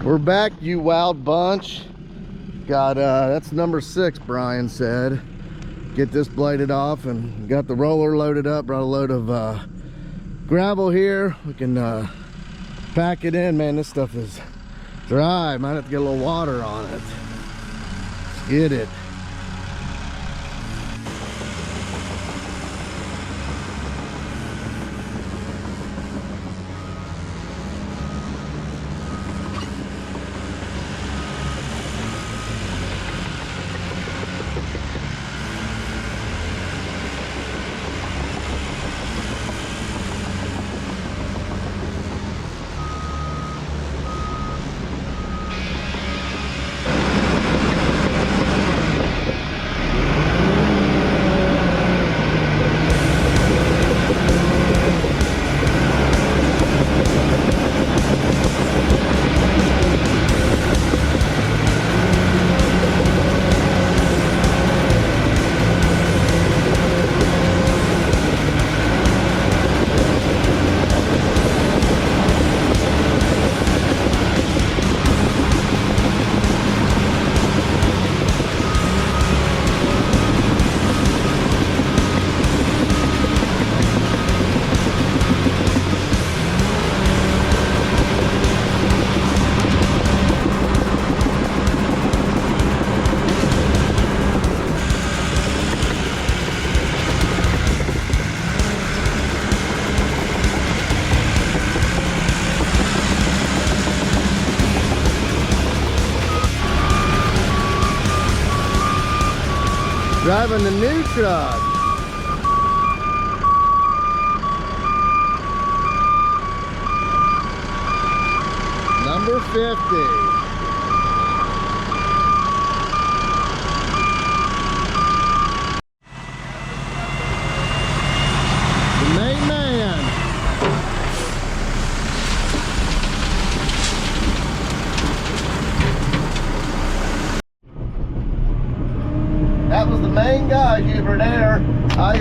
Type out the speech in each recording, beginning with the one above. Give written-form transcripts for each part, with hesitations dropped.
We're back, you wild bunch. Got that's number 6, Brian said. Get this bladed off and got the roller loaded up. Brought a load of gravel here. We can pack it in. Man, this stuff is dry. Might have to get a little water on it. Let's get it. Driving the new truck. Number 50. That was the main guy, Hubert there. I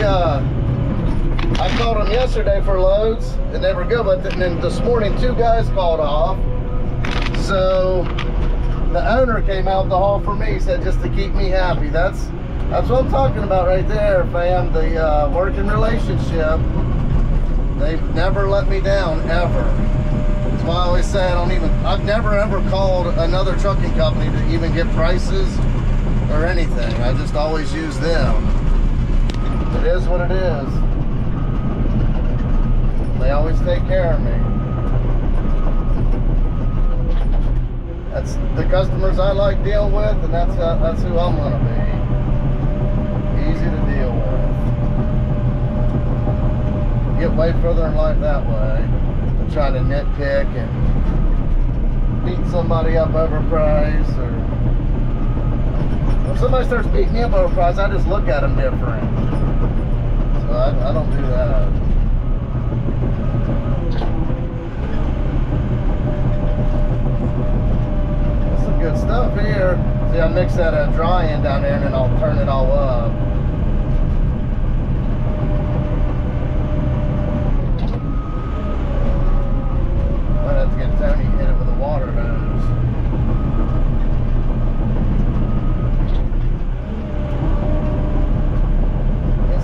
called him yesterday for loads, and they were good, but then this morning 2 guys called off. So the owner came out to haul for me, said just to keep me happy. That's what I'm talking about right there, fam. The working relationship. They've never let me down, ever. That's why I always say I've never ever called another trucking company to even get prices or anything. I just always use them. It is what it is. They always take care of me. That's the customers I like dealing with, and that's who I'm gonna be. Easy to deal with. Get way further in life that way than trying to nitpick and beat somebody up overpriced, or if somebody starts beating me up over price, I just look at them different. So I don't do that. That's some good stuff here. See, I mix that dry end down there and then I'll turn it all up. Might have to get Tony hit it with a water hose.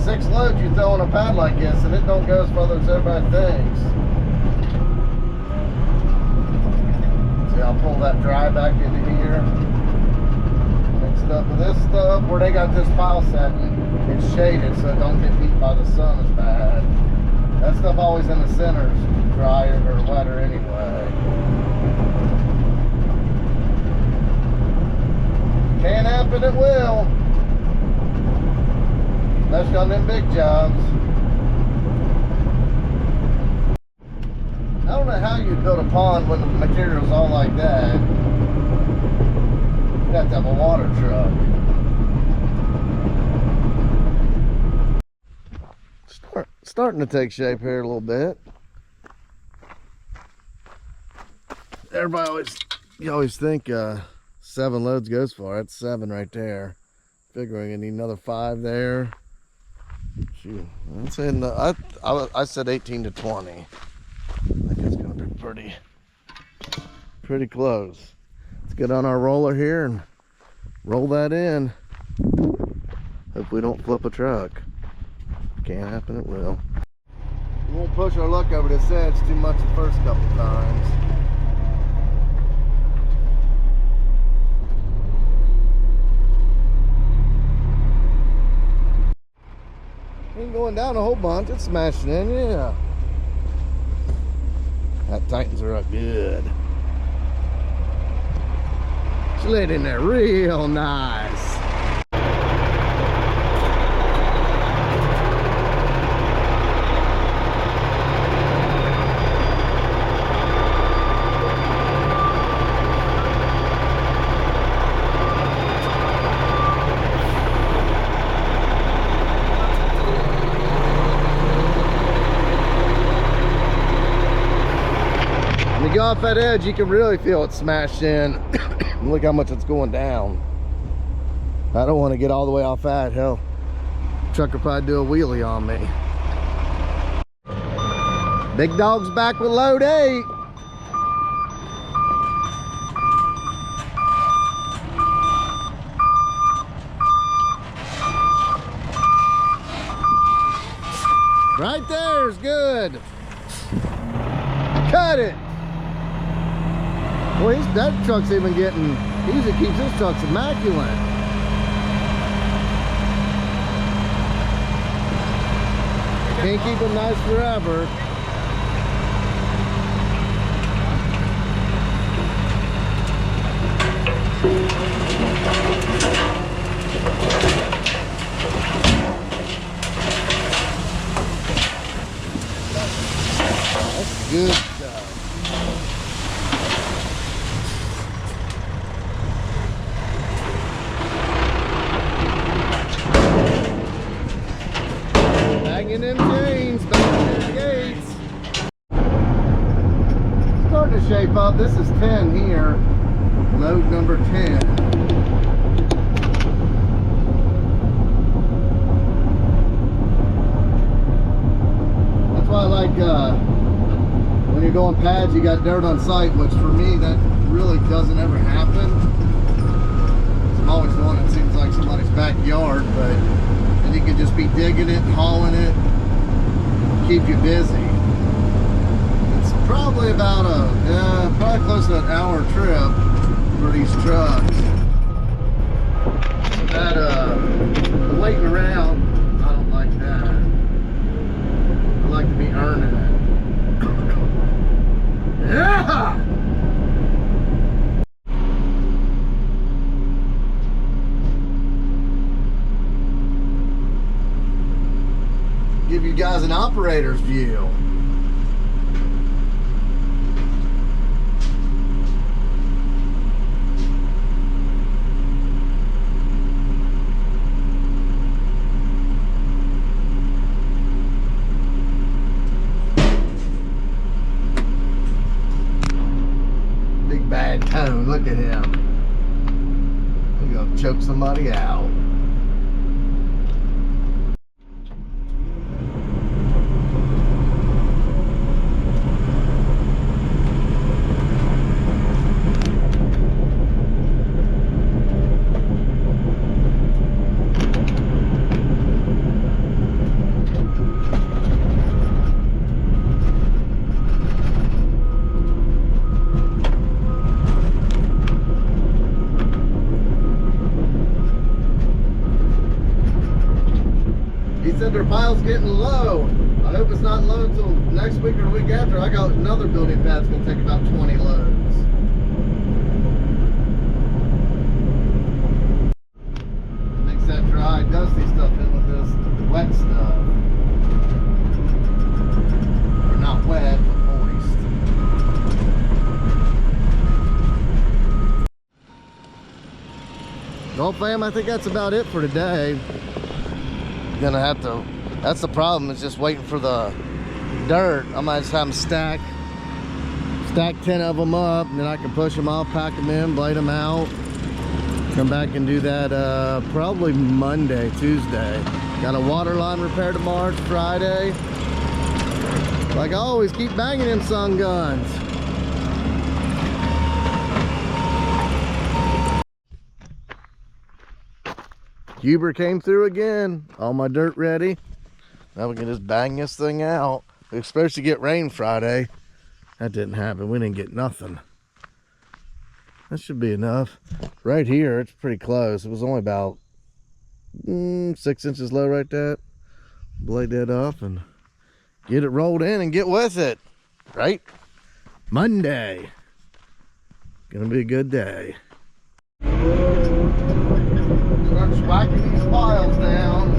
6 loads you throw on a pad like this, and it don't go as far as everybody thinks. See, I'll pull that dry back into here. Mix it up with this stuff. Where they got this pile setting, it's shaded so it don't get beat by the sun as bad. That stuff always in the center's drier or wetter anyway. Can happen, it will. Especially on them big jobs. I don't know how you build a pond when the material's all like that. You have to have a water truck. Starting to take shape here a little bit. You always think 7 loads goes far. That's 7 right there. Figuring I need another 5 there. Shoot, I'm saying I said 18 to 20. I think it's gonna be pretty close. Let's get on our roller here and roll that in. Hope we don't flip a truck. Can't happen, it will. We won't push our luck over this edge too much the first couple times. Ain't going down a whole bunch, it's smashing in, yeah. That tightens her up good. She laid in there real nice. When you go off that edge, you can really feel it smashed in. Look how much it's going down. I don't want to get all the way off that. Hell, truck will probably do a wheelie on me. Big dog's back with load 8. Right there's good. Cut it. Boy, that truck's even getting, he usually keeps his trucks immaculate. Can't keep them nice forever. That's good stuff. Banging them chains, banging them gates. Starting to shape up. This is 10 here. Load number 10. That's why I like when you're doing pads, you got dirt on site, which for me, that really doesn't ever happen. I'm always the one that seems like somebody's backyard, but then you can just be digging it and hauling it, keep you busy. It's probably about probably close to an hour trip for these trucks. That waiting around, I don't like that. I like to be earning it. Yeah! Give you guys an operator's view. Big bad tone, look at him. He's gonna choke somebody out. Their pile's getting low. I hope it's not low until next week or the week after. I got another building pad's gonna take about 20 loads. Mix that dry, dusty stuff in with this wet stuff. Or not wet, but moist. Well, fam, I think that's about it for today. Gonna have to, that's the problem, is just waiting for the dirt. I might just have them stack 10 of them up, and then I can push them off, pack them in, blade them out, come back and do that probably Monday, Tuesday. Got a water line repair tomorrow. It's Friday. Like I always, keep banging them sun guns. Huber came through again. All my dirt ready. Now we can just bang this thing out. We were supposed to get rain Friday. That didn't happen. We didn't get nothing. That should be enough. Right here, it's pretty close. It was only about 6 inches low right there. Blade that up and get it rolled in and get with it. Right? Monday. Gonna be a good day. Start whacking these piles down.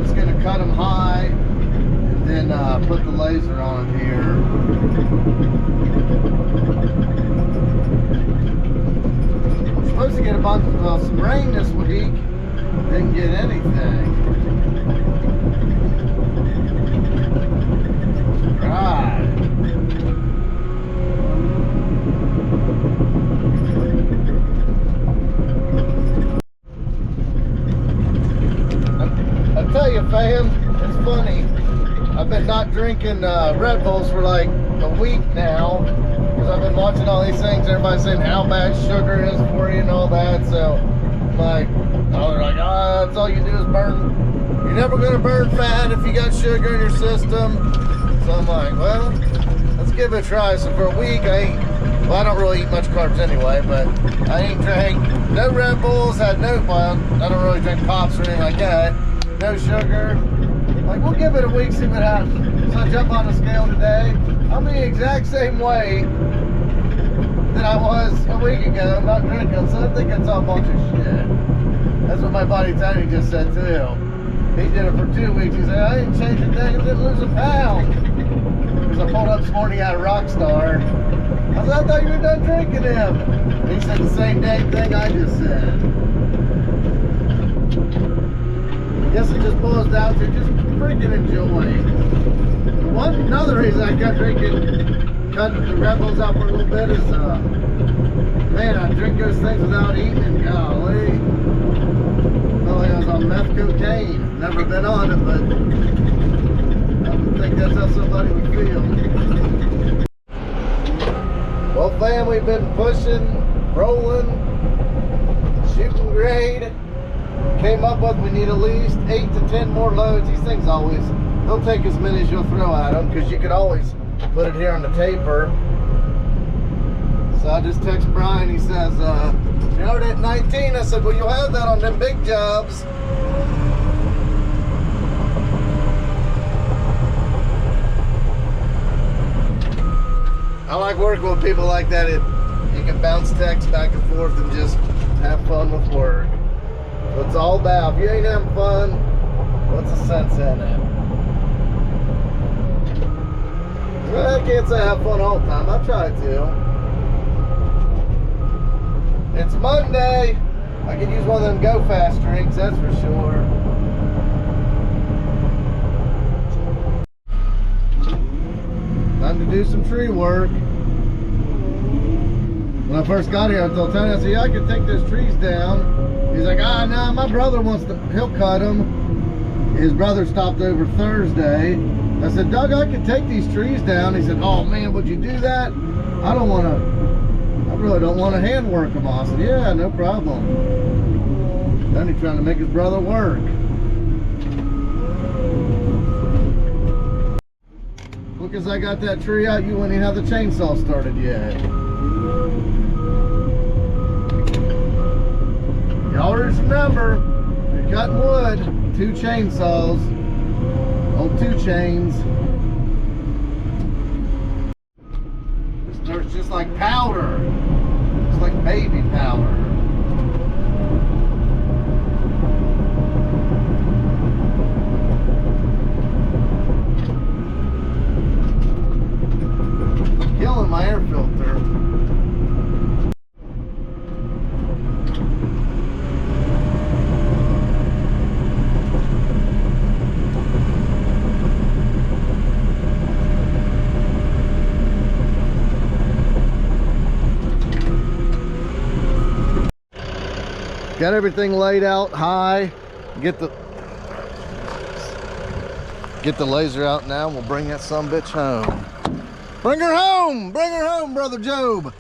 Just gonna cut them high and then put the laser on it here. We're supposed to get a bunch of some rain this week. Didn't get anything. Right. I tell you, fam, it's funny. I've been not drinking Red Bulls for like a week now because I've been watching all these things. Everybody's saying how bad sugar is for you and all that. So, like, oh, they're like, oh, that's all you do is burn. You're never gonna burn fat if you got sugar in your system. So I'm like, well, let's give it a try. So for a week, well, I don't really eat much carbs anyway, but I ain't drank no Red Bulls, had no, well, I don't really drink pops or anything like that. No sugar. Like, we'll give it a week, see what happens. So I jump on the scale today. I'm the exact same way that I was a week ago, not drinking. So I think it's all a bunch of shit. That's what my buddy Tony just said too. He did it for 2 weeks. He said, I didn't change a thing, I didn't lose a pound. Because I pulled up this morning out of Rockstar. I said, I thought you were done drinking him. He said the same dang thing I just said. I guess it just boils down to just freaking enjoy. Another reason I kept drinking, cutting the Red Bulls out for a little bit is, man, I drink those things without eating, golly. Felt like I was on meth cocaine. Never been on it, but I would think that's how somebody would feel. Well, fam, we've been pushing, rolling, shooting grade. Came up with we need at least 8 to 10 more loads. These things always, they'll take as many as you'll throw at them because you could always put it here on the taper. So I just text Brian, he says, you know, at 19, I said, well, you'll have that on them big jobs. I like working with people like that. You can bounce texts back and forth and just have fun with work. So it's all about, if you ain't having fun, what's the sense in it? Well, I can't say I have fun all the time. I try to. It's Monday. I can use one of them Go Fast drinks, that's for sure. Time to do some tree work. When I first got here, I told Tony, I said, yeah, I can take those trees down. He's like, ah, no, my brother wants to, he'll cut them. His brother stopped over Thursday. I said, Doug, I can take these trees down. He said, oh man, would you do that? I really don't want to hand work them all. I said, yeah, no problem. Tony trying to make his brother work. Look, as I got that tree out, you wouldn't even have the chainsaw started yet. You always remember, if you're cutting wood, 2 chainsaws, old 2 chains. This dirt's just like powder. It's like baby powder. Killing my air filter. Got everything laid out high. Get the laser out now. We'll bring that sumbitch home. Bring her home! Bring her home, Brother Job!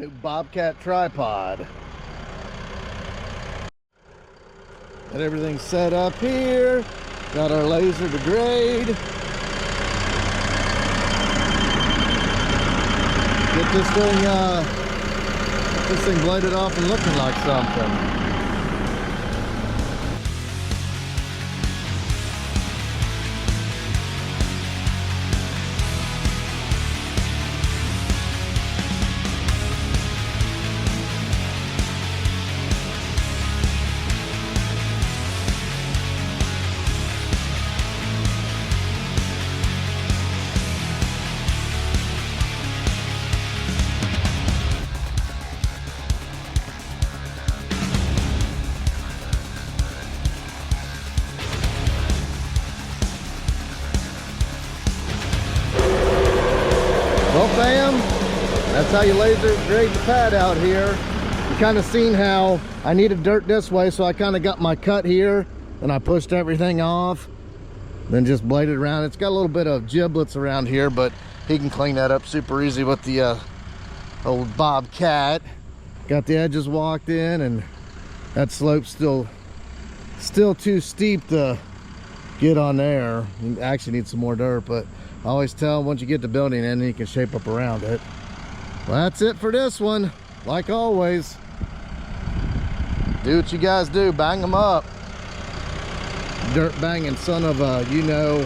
new bobcat tripod. Got everything set up here. Got our laser to grade. Get this thing bladed off and looking like something. Well, fam, that's how you laser grade the pad out here. You kind of seen how I needed dirt this way, so I kind of got my cut here, and I pushed everything off, then just bladed around. It's got a little bit of giblets around here, but he can clean that up super easy with the old bobcat. Got the edges walked in, and that slope's still too steep to get on there. You actually need some more dirt, but I always tell once you get the building in, you can shape up around it. Well, that's it for this one. Like always, do what you guys do, bang them up. Dirt banging son of a, you know,